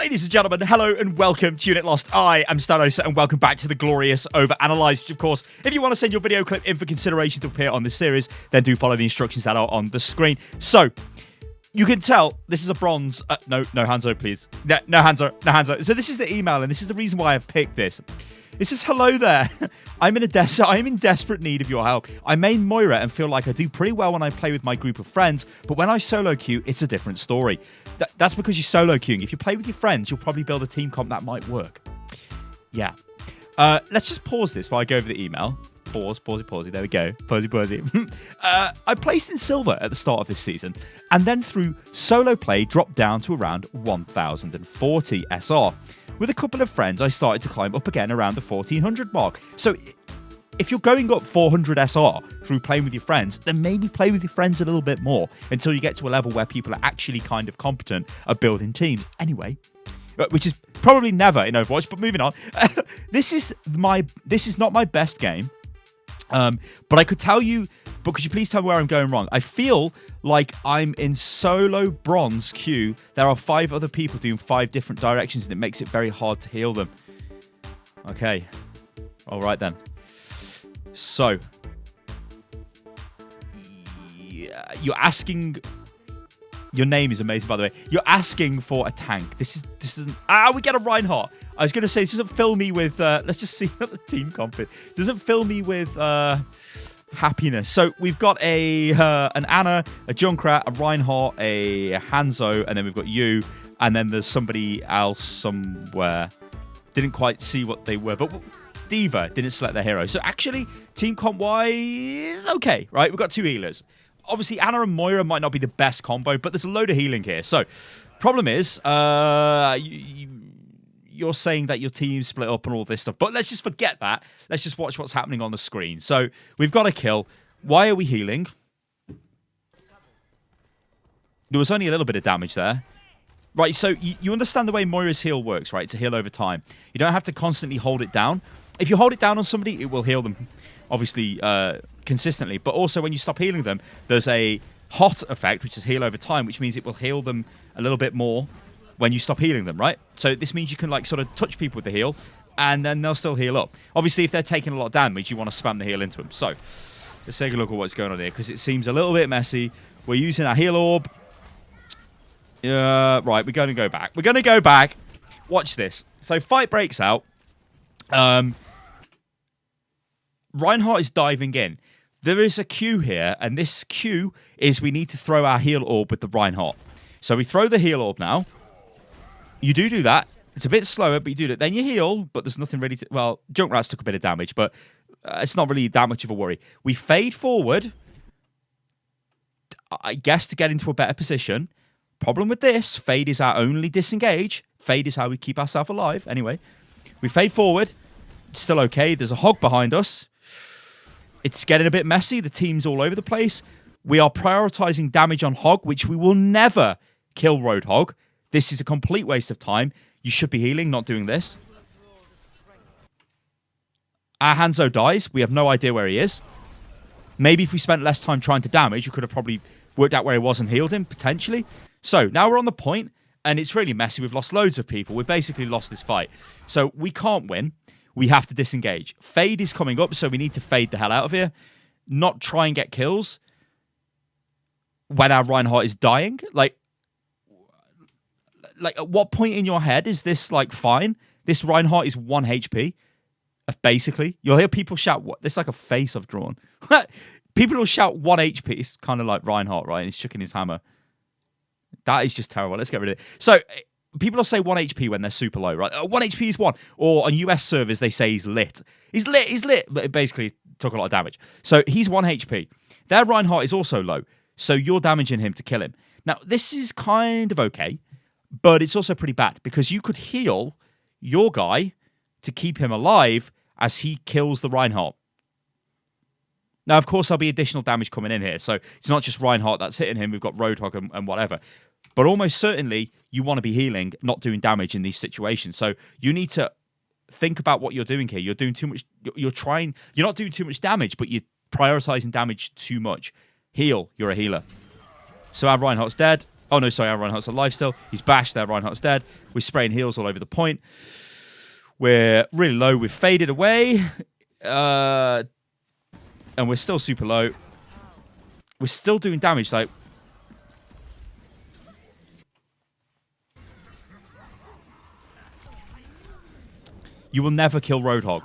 Ladies and gentlemen, hello and welcome to Unit Lost. I am Stylosa and welcome back to the glorious OverAnalyzed, which of course, if you want to send your video clip in for consideration to appear on this series, then do follow the instructions that are on the screen. So, you can tell this is a bronze. No Hanzo, please. No Hanzo. So this is the email, and this is the reason why I've picked this. It says, hello there. I'm in desperate need of your help. I main Moira and feel like I do pretty well when I play with my group of friends, but when I solo queue, it's a different story. That's because you're solo queuing. If you play with your friends, you'll probably build a team comp that might work. Yeah. Let's just pause this while I go over the email. Pause. There we go. Pause. I placed in silver at the start of this season, and then through solo play dropped down to around 1040 SR. With a couple of friends, I started to climb up again around the 1400 mark. So if you're going up 400 SR through playing with your friends, then maybe play with your friends a little bit more until you get to a level where people are actually kind of competent at building teams. Anyway, which is probably never in Overwatch, but moving on. This is not my best game. But I could tell you, but could you please tell me where I'm going wrong? I feel like I'm in solo bronze queue. There are 5 other people doing 5 different directions, and it makes it very hard to heal them. Okay. All right, then. So. Yeah, you're asking... Your name is amazing, by the way. You're asking for a tank. This isn't... we get a Reinhardt. I was going to say, this doesn't fill me with... let's just see what the team comp is. Doesn't fill me with happiness. So we've got an Anna, a Junkrat, a Reinhardt, a Hanzo, and then we've got you, and then there's somebody else somewhere. Didn't quite see what they were, but Diva didn't select their hero. So actually, team comp-wise, okay, right? We've got 2 healers. Obviously, Anna and Moira might not be the best combo, but there's a load of healing here. So, problem is, you're saying that your team's split up and all this stuff. But let's just forget that. Let's just watch what's happening on the screen. So, we've got a kill. Why are we healing? There was only a little bit of damage there. Right, so you understand the way Moira's heal works, right? It's a heal over time. You don't have to constantly hold it down. If you hold it down on somebody, it will heal them, obviously, consistently. But also, when you stop healing them, there's a hot effect, which is heal over time, which means it will heal them a little bit more when you stop healing them, right? So this means you can like sort of touch people with the heal, and then they'll still heal up. Obviously, if they're taking a lot of damage, you want to spam the heal into them. So let's take a look at what's going on here, because it seems a little bit messy. We're using our heal orb. Right, we're going to go back. We're going to go back. Watch this. So fight breaks out. Reinhardt is diving in. There is a queue here, and this queue is we need to throw our heal orb with the Reinhardt. So we throw the heal orb now. You do that. It's a bit slower, but you do that. Then you heal, but there's nothing really to... Well, Junkrat's took a bit of damage, but it's not really that much of a worry. We fade forward, I guess, to get into a better position. Problem with this, fade is our only disengage. Fade is how we keep ourselves alive. Anyway, we fade forward. It's still okay. There's a hog behind us. It's getting a bit messy. The team's all over the place. We are prioritizing damage on hog, which we will never kill Roadhog. This is a complete waste of time. You should be healing, not doing this. Our Hanzo dies. We have no idea where he is. Maybe if we spent less time trying to damage, you could have probably worked out where he was and healed him, potentially. So, now we're on the point, and it's really messy. We've lost loads of people. We've basically lost this fight. So, we can't win. We have to disengage. Fade is coming up, so we need to fade the hell out of here. Not try and get kills when our Reinhardt is dying. Like at what point in your head is this, like, fine? This Reinhardt is 1 HP, basically. You'll hear people shout, what? This is like a face I've drawn. People will shout 1 HP. It's kind of like Reinhardt, right? And he's chucking his hammer. That is just terrible. Let's get rid of it. So... People will say 1 HP when they're super low, right? 1 HP is 1. Or on US servers, they say he's lit. He's lit. But it basically took a lot of damage. So he's 1 HP. Their Reinhardt is also low. So you're damaging him to kill him. Now, this is kind of okay. But it's also pretty bad. Because you could heal your guy to keep him alive as he kills the Reinhardt. Now, of course, there'll be additional damage coming in here. So it's not just Reinhardt that's hitting him. We've got Roadhog and whatever. But almost certainly, you want to be healing, not doing damage in these situations. So you need to think about what you're doing here. You're doing too much. You're not doing too much damage, but you're prioritizing damage too much. Heal. You're a healer. So our Reinhardt's dead. Oh, no, sorry, our Reinhardt's alive still. He's bashed there. Reinhardt's dead. We're spraying heals all over the point. We're really low. We've faded away. And we're still super low. We're still doing damage. Like, you will never kill Roadhog.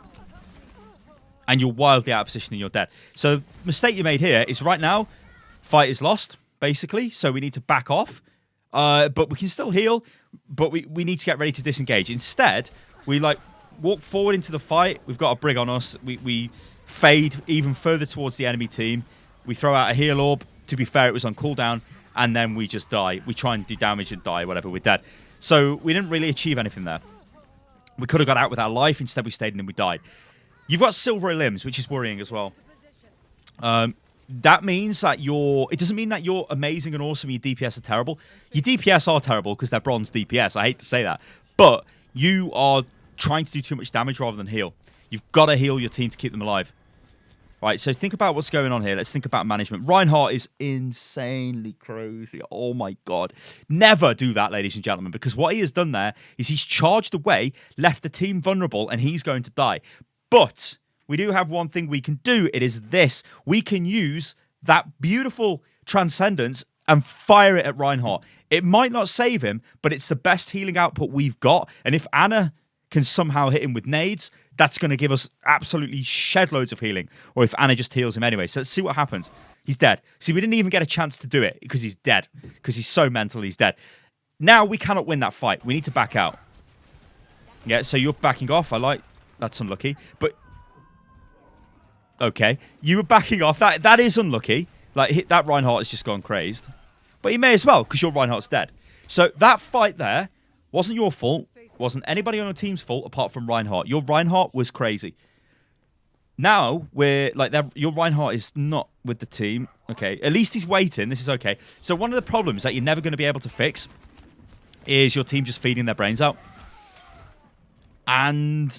And you're wildly out of position and you're dead. So the mistake you made here is right now, fight is lost, basically. So we need to back off. But we can still heal. But we need to get ready to disengage. Instead, we like walk forward into the fight. We've got a Brig on us. We fade even further towards the enemy team. We throw out a heal orb. To be fair, it was on cooldown. And then we just die. We try and do damage and die, whatever, we're dead. So we didn't really achieve anything there. We could have got out with our life. Instead, we stayed and then we died. You've got silvery limbs, which is worrying as well. That means that it doesn't mean that you're amazing and awesome, your DPS are terrible. Your DPS are terrible because they're bronze DPS. I hate to say that. But you are trying to do too much damage rather than heal. You've got to heal your team to keep them alive. Right, so think about what's going on here. Let's think about management. Reinhardt is insanely crazy. Oh, my God. Never do that, ladies and gentlemen, because what he has done there is he's charged away, left the team vulnerable, and he's going to die. But we do have one thing we can do. It is this. We can use that beautiful transcendence and fire it at Reinhardt. It might not save him, but it's the best healing output we've got. And if Anna can somehow hit him with nades, that's going to give us absolutely shed loads of healing. Or if Anna just heals him anyway. So let's see what happens. He's dead. See, we didn't even get a chance to do it because he's dead. Because he's so mental, he's dead. Now we cannot win that fight. We need to back out. Yeah, so you're backing off. That's unlucky. But okay, you were backing off. That is unlucky. Like, that Reinhardt has just gone crazed. But he may as well, because your Reinhardt's dead. So that fight there wasn't your fault. Wasn't anybody on your team's fault apart from Reinhardt. Your Reinhardt was crazy. Now, your Reinhardt is not with the team. Okay, at least he's waiting. This is okay. So one of the problems that you're never going to be able to fix is your team just feeding their brains out. And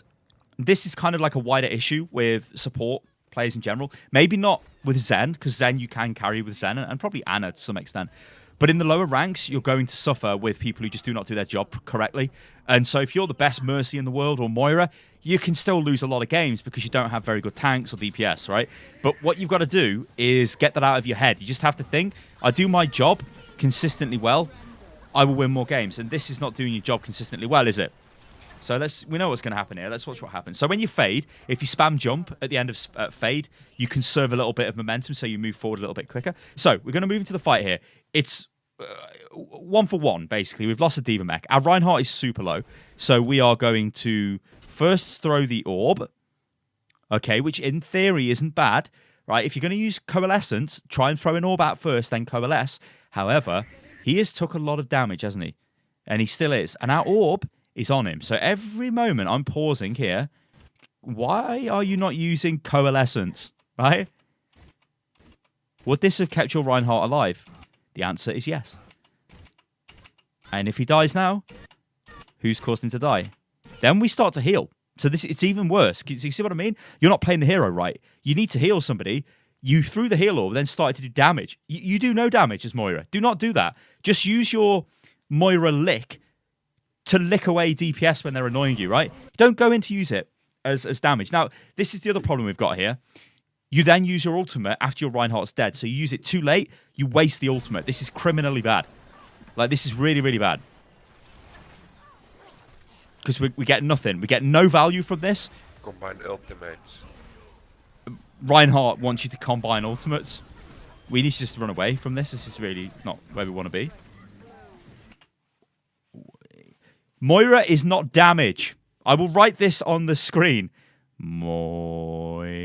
this is kind of like a wider issue with support players in general. Maybe not with Zen, because Zen you can carry with Zen, and probably Anna to some extent. But in the lower ranks, you're going to suffer with people who just do not do their job correctly. And so if you're the best Mercy in the world or Moira, you can still lose a lot of games because you don't have very good tanks or DPS, right? But what you've got to do is get that out of your head. You just have to think, I do my job consistently well, I will win more games. And this is not doing your job consistently well, is it? So we know what's going to happen here. Let's watch what happens. So when you fade, if you spam jump at the end of fade, you conserve a little bit of momentum so you move forward a little bit quicker. So we're going to move into the fight here. It's 1 for 1, basically. We've lost a Diva mech. Our Reinhardt is super low. So we are going to first throw the orb. Okay, which in theory isn't bad, right? If you're going to use Coalescence, try and throw an orb out first, then Coalesce. However, he has took a lot of damage, hasn't he? And he still is. And our orb is on him. So every moment I'm pausing here. Why are you not using Coalescence, right? Would this have kept your Reinhardt alive? The answer is yes. And if he dies now, who's caused him to die? Then we start to heal. So it's even worse. You see what I mean? You're not playing the hero right. You need to heal somebody. You threw the heal orb, then started to do damage. You do no damage as Moira. Do not do that. Just use your Moira lick to lick away DPS when they're annoying you, right? Don't go in to use it as damage. Now, this is the other problem we've got here. You then use your ultimate after your Reinhardt's dead. So you use it too late, you waste the ultimate. This is criminally bad. Like, this is really, really bad. Because we get nothing. We get no value from this. Combine ultimates. Reinhardt wants you to combine ultimates. We need to just run away from this. This is really not where we want to be. Moira is not damage. I will write this on the screen. Moira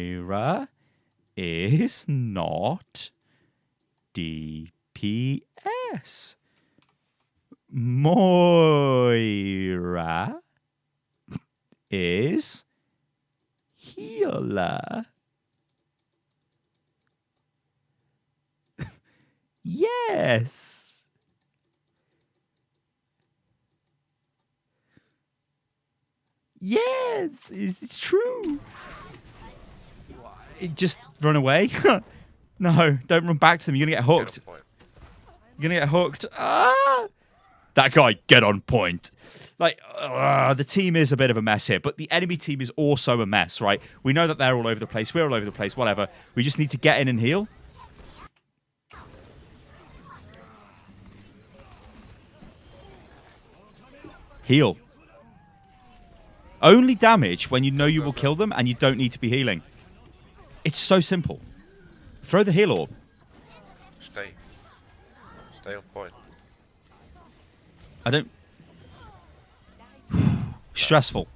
is not DPS. Moira is healer. Yes. Yes, it's true. Just run away. No, don't run back to them. You're going to get hooked. You're going to get hooked. Ah! That guy, get on point. Like, the team is a bit of a mess here, but the enemy team is also a mess, right? We know that they're all over the place. We're all over the place, whatever. We just need to get in and heal. Heal. Only damage when you know you will kill them and you don't need to be healing. It's so simple. Throw the heal orb. Stay. Stay on point. I don't... Stressful.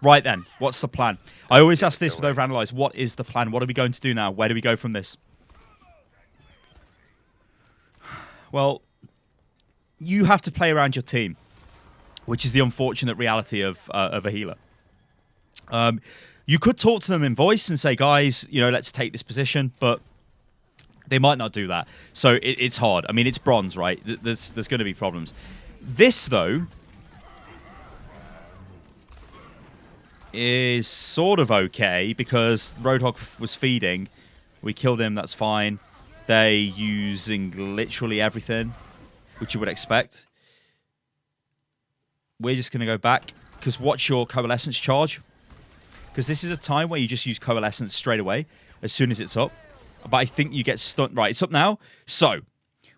Right then, what's the plan? I always ask this with OverAnalyzed. What is the plan? What are we going to do now? Where do we go from this? Well, you have to play around your team, which is the unfortunate reality of a healer. You could talk to them in voice and say, guys, you know, let's take this position, but they might not do that. So it's hard. I mean, it's bronze, right? There's going to be problems. This, though, is sort of okay because Roadhog was feeding. We killed him, that's fine. They're using literally everything, which you would expect. We're just going to go back because watch your Coalescence charge. Because this is a time where you just use Coalescence straight away as soon as it's up. But I think you get stunned. Right, it's up now. So,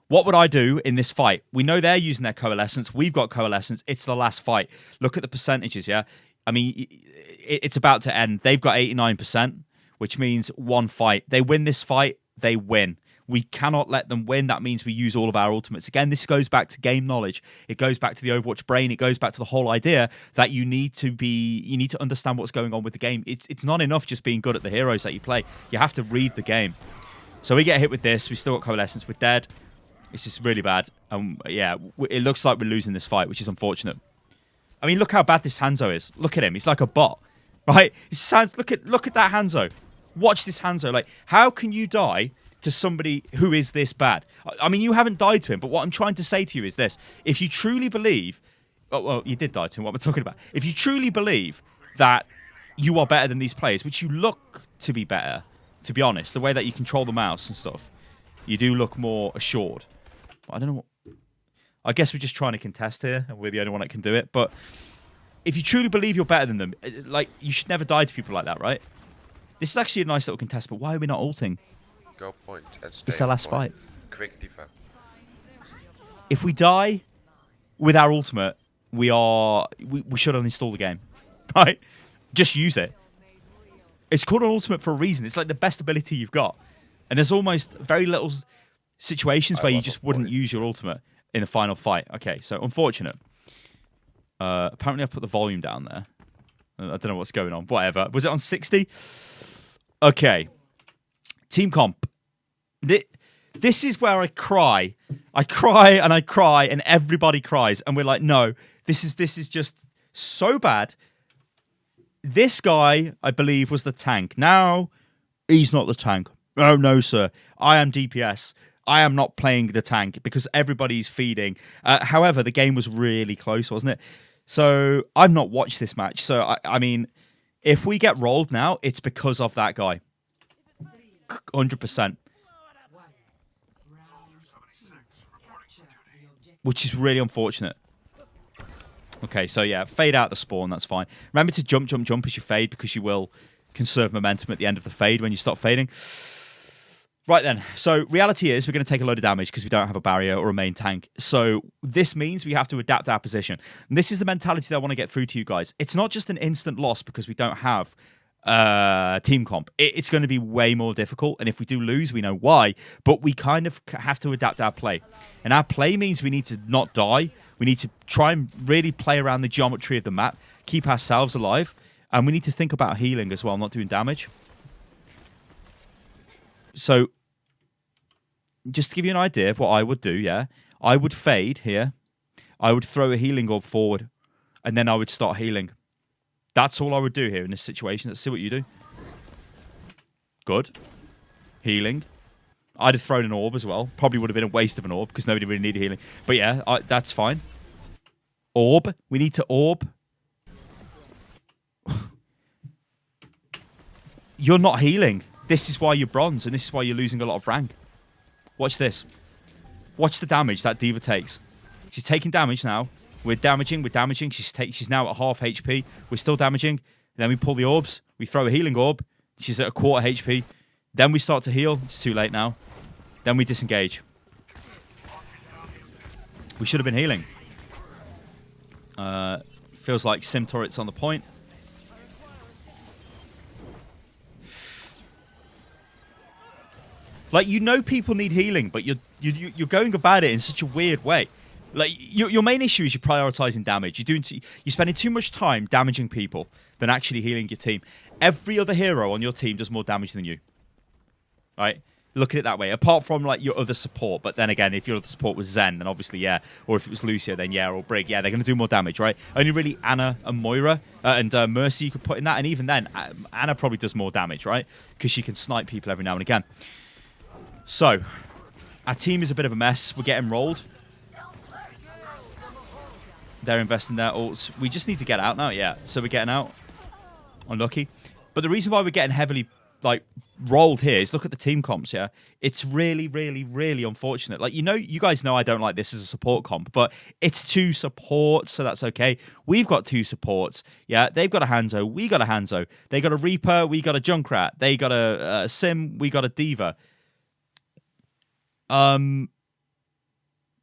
what would I do in this fight? We know they're using their Coalescence. We've got Coalescence. It's the last fight. Look at the percentages, yeah? I mean, it's about to end. They've got 89%, which means one fight. They win this fight, they win. We cannot let them win. That means we use all of our ultimates. Again, this goes back to game knowledge. It goes back to the Overwatch brain. It goes back to the whole idea that you need to understand what's going on with the game. It's not enough just being good at the heroes that you play. You have to read the game. So we get hit with this. We still got Coalescence. We're dead. It's just really bad. Yeah, it looks like we're losing this fight, which is unfortunate. I mean, look how bad this Hanzo is. Look at him. He's like a bot, right? Look at that Hanzo. Watch this Hanzo. Like, how can you die to somebody who is this bad? I mean, you haven't died to him, but what I'm trying to say to you is this. If you truly believe... Oh, well, you did die to him. What am I talking about? If you truly believe that you are better than these players, which you look to be better, to be honest, the way that you control the mouse and stuff, you do look more assured. But I don't know what... I guess we're just trying to contest here, and we're the only one that can do it. But if you truly believe you're better than them, like, you should never die to people like that, right? This is actually a nice little contest, but why are we not ulting? Go point and stay It's our last point. fight. Quick defense. If we die with our ultimate, we should uninstall the game, right? Just use it. It's called an ultimate for a reason. It's like the best ability you've got. And there's almost very little situations where you just wouldn't use your ultimate in the final fight. Okay, so unfortunate. Apparently I put the volume down there. I don't know what's going on. Whatever. Was it on 60? Okay. Team comp. This is where I cry. I cry and I cry and everybody cries. And we're like, no, this is just so bad. This guy, I believe, was the tank. Now, he's not the tank. Oh, no, sir. I am DPS. I am not playing the tank because everybody's feeding. However, the game was really close, wasn't it? So I've not watched this match. So, I mean, if we get rolled now, it's because of that guy. 100%. Which is really unfortunate. Okay, so yeah, fade out the spawn, that's fine. Remember to jump as you fade because you will conserve momentum at the end of the fade when you stop fading. Right then, so reality is we're going to take a load of damage because we don't have a barrier or a main tank. So this means we have to adapt our position. And this is the mentality that I want to get through to you guys. It's not just an instant loss because we don't have team comp. It's going to be way more difficult. And if we do lose, we know why. But we kind of have to adapt our play. And our play means we need to not die. We need to try and really play around the geometry of the map, keep ourselves alive. And we need to think about healing as well, not doing damage. So, just to give you an idea of what I would do, yeah, I would fade here. I would throw a healing orb forward, and then I would start healing. That's all I would do here in this situation. Let's see what you do. Good. Healing. I'd have thrown an orb as well. Probably would have been a waste of an orb because nobody really needed healing. But yeah, that's fine. Orb. We need to orb. You're not healing. This is why you're bronze, and this is why you're losing a lot of rank. Watch this. Watch the damage that D.Va takes. She's taking damage now. We're damaging. She's now at half HP. We're still damaging. Then we pull the orbs. We throw a healing orb. She's at a quarter HP. Then we start to heal. It's too late now. Then we disengage. We should have been healing. Feels like Sim turret's on the point. Like, you know people need healing, but you're going about it in such a weird way. Like, your main issue is you're prioritizing damage. You're spending too much time damaging people than actually healing your team. Every other hero on your team does more damage than you. Right? Look at it that way. Apart from, like, your other support. But then again, if your other support was Zen, then obviously, yeah. Or if it was Lucio, then yeah. Or Brig, yeah. They're going to do more damage, right? Only really Ana and Moira and Mercy you could put in that. And even then, Ana probably does more damage, right? Because she can snipe people every now and again. So, our team is a bit of a mess. We're getting rolled. They're investing their ults. We just need to get out now, yeah. So we're getting out. Unlucky. But the reason why we're getting heavily, like, rolled here is look at the team comps, yeah? It's really, really, really unfortunate. Like, you guys know I don't like this as a support comp, but it's 2 supports, so that's okay. We've got 2 supports, yeah? They've got a Hanzo, we got a Hanzo. They got a Reaper, we got a Junkrat. They got a Sim, we got a D.Va.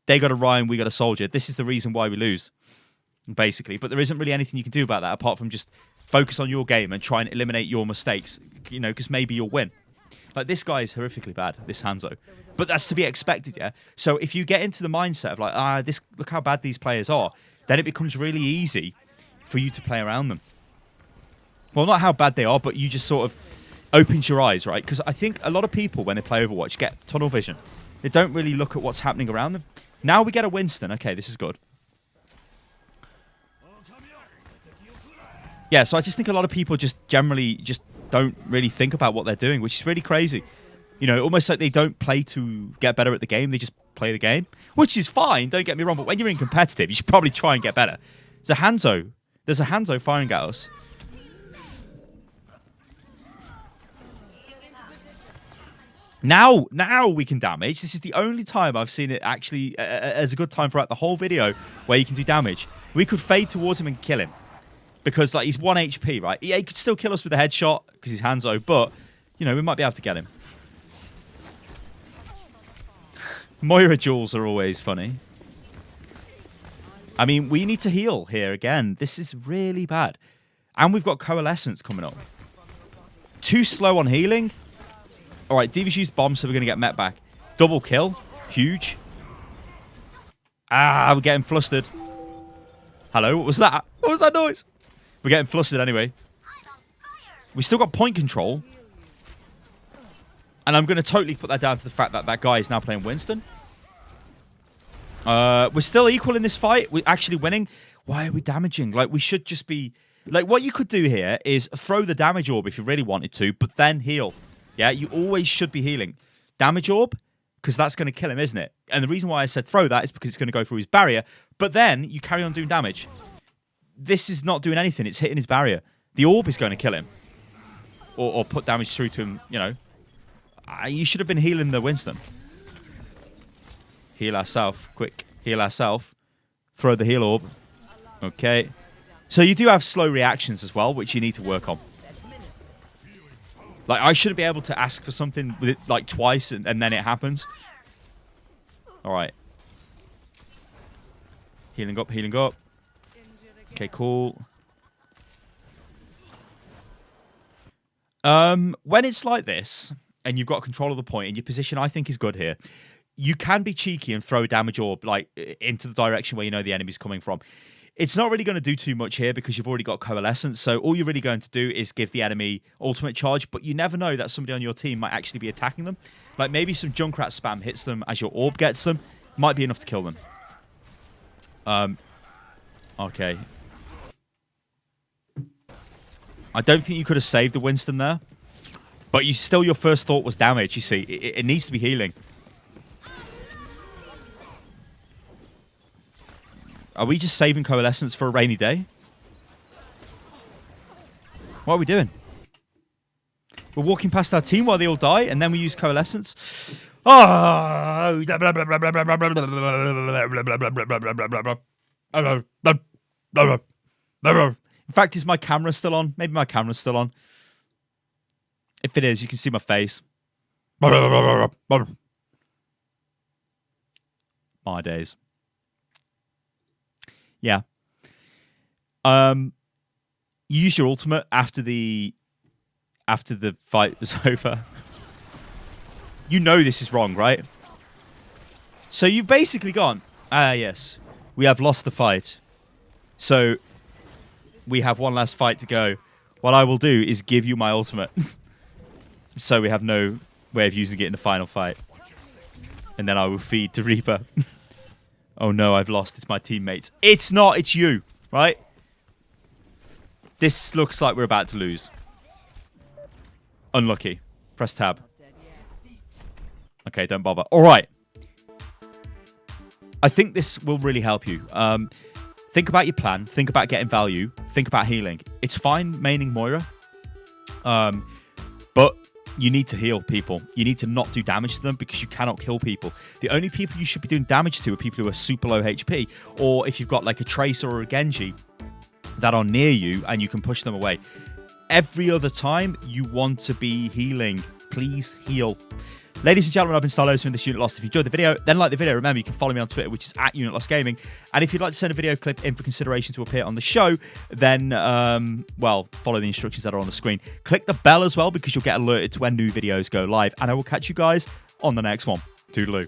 They got a Ryan, we got a Soldier. This is the reason why we lose, basically. But there isn't really anything you can do about that apart from just focus on your game and try and eliminate your mistakes, you know, because maybe you'll win. Like, this guy is horrifically bad, this Hanzo. But that's to be expected, yeah? So if you get into the mindset of like, look how bad these players are, then it becomes really easy for you to play around them. Well, not how bad they are, but you just sort of opens your eyes, right? Because I think a lot of people, when they play Overwatch, get tunnel vision. They don't really look at what's happening around them. Now we get a Winston. Okay, this is good. Yeah, so I just think a lot of people just generally just don't really think about what they're doing, which is really crazy. You know, almost like they don't play to get better at the game. They just play the game, which is fine. Don't get me wrong. But when you're in competitive, you should probably try and get better. There's a Hanzo firing at us. Now we can damage. This is the only time I've seen it actually as a good time throughout the whole video where you can do damage. We could fade towards him and kill him. Because, like, he's 1 HP, right? Yeah, he could still kill us with a headshot because he's Hanzo, but, you know, we might be able to get him. Moira duels are always funny. I mean, we need to heal here again. This is really bad. And we've got Coalescence coming up. Too slow on healing. All right, D.Va's used bomb, so we're going to get met back. Double kill. Huge. Ah, we're getting flustered. Hello, what was that? What was that noise? We're getting flustered anyway. We still got point control. And I'm going to totally put that down to the fact that that guy is now playing Winston. We're still equal in this fight. We're actually winning. Why are we damaging? Like, we should just be... Like, what you could do here is throw the damage orb if you really wanted to, but then heal. Yeah, you always should be healing. Damage orb, because that's going to kill him, isn't it? And the reason why I said throw that is because it's going to go through his barrier, but then you carry on doing damage. This is not doing anything. It's hitting his barrier. The orb is going to kill him. Or put damage through to him, you know. You should have been healing the Winston. Heal ourselves. Quick. Heal ourselves. Throw the heal orb. Okay. So you do have slow reactions as well, which you need to work on. Like, I shouldn't be able to ask for something with it, like, twice and then it happens. All right. Healing up, healing up. Okay, cool. When it's like this, and you've got control of the point, and your position, I think, is good here, you can be cheeky and throw a damage orb, like, into the direction where you know the enemy's coming from. It's not really going to do too much here because you've already got Coalescence, so all you're really going to do is give the enemy ultimate charge, but you never know that somebody on your team might actually be attacking them. Like, maybe some Junkrat spam hits them as your orb gets them. Might be enough to kill them. Okay. I don't think you could have saved the Winston there, but your first thought was damage, you see. It needs to be healing. Are we just saving Coalescence for a rainy day? What are we doing? We're walking past our team while they all die, and then we use Coalescence? Oh. In fact, is my camera still on? Maybe my camera's still on. If it is, you can see my face. My days. Yeah. You use your ultimate after the fight was over. You know this is wrong, right? So you've basically gone, yes, we have lost the fight. So we have one last fight to go. What I will do is give you my ultimate. So we have no way of using it in the final fight. And then I will feed to Reaper. Oh no, I've lost. It's my teammates. It's not, it's you, right? This looks like we're about to lose. Unlucky. Press tab. Okay, don't bother. All right. I think this will really help you. Think about your plan. Think about getting value. Think about healing. It's fine maining Moira. But you need to heal people. You need to not do damage to them because you cannot kill people. The only people you should be doing damage to are people who are super low HP, or if you've got like a Tracer or a Genji that are near you and you can push them away. Every other time you want to be healing, please heal. Ladies and gentlemen, I've been Stylosa in this Unit Lost. If you enjoyed the video, then like the video. Remember, you can follow me on Twitter, which is @UnitLostGaming. And if you'd like to send a video clip in for consideration to appear on the show, then, well, follow the instructions that are on the screen. Click the bell as well, because you'll get alerted to when new videos go live. And I will catch you guys on the next one. Toodaloo.